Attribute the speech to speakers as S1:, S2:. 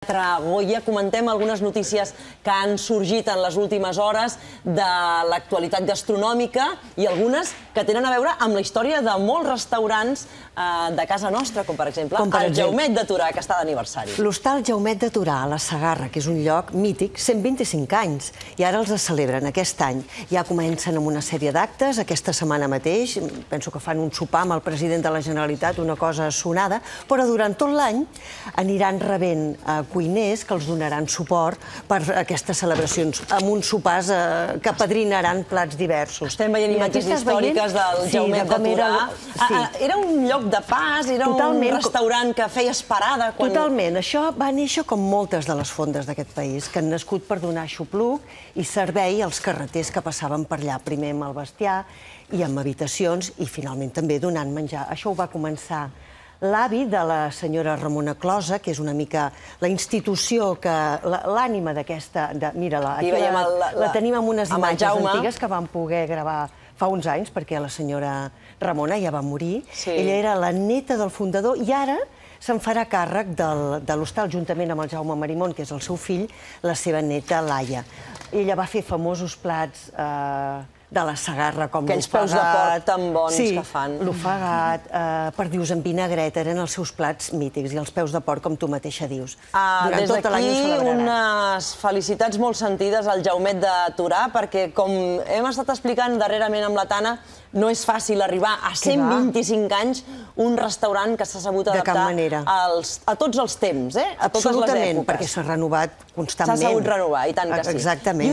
S1: Goya, comentem algunes notícies que han sorgit en les últimes hores de l'actualitat gastronòmica i algunes que tenen a veure amb la història de molts restaurants de casa nostra, com per exemple el Jaumet de Torà, que està d'aniversari.
S2: L'Hostal Jaumet de Torà, a la Segarra, que és un lloc mític, 125 anys, i ara els celebren aquest any. Ja comencen amb una sèrie d'actes, aquesta setmana mateix, penso que fan un sopar amb el president de la Generalitat, una cosa sonada, però durant tot l'any aniran rebent cuiners que els donaran suport per aquestes celebracions, amb uns sopars que apadrinaran plats diversos.
S1: Estem veient imatges històriques del Jaumet de Torà. Era un lloc de pas, era un restaurant que feies parada.
S2: Totalment. Això va néixer com moltes de les fondes d'aquest país, que han nascut per donar xupluc i servei als carreters que passaven per allà, primer amb el bestiar i amb habitacions i finalment també donant menjar. Això ho va començar l'avi de la senyora Ramona Closa, que és una mica la institució, l'ànima d'aquesta... Mira-la, aquí la tenim amb unes imatges antigues que vam poder gravar fa uns anys, perquè la senyora Ramona ja va morir. Ella era la neta del fundador i ara se'n farà càrrec de l'hostal, juntament amb el Jaume Marimon, que és el seu fill, la seva neta Laia. Ella va fer famosos plats de la Segarra, com l'ofegat...
S1: Aquells peus de porc tan bons que fan.
S2: Sí, l'ofegat, perdius amb vinagret, eren els seus plats mítics, i els peus de porc, com tu mateixa dius.
S1: Des d'aquí, unes felicitats molt sentides al Jaumet de Torà, perquè, com hem estat explicant darrerament amb la Tana, no és fàcil arribar a 125 anys un restaurant que s'ha sabut adaptar a tots els temps, a totes les èpoques.
S2: Absolutament, perquè s'ha renovat constantment.
S1: S'ha sabut renovar, i tant que sí.
S2: Exactament.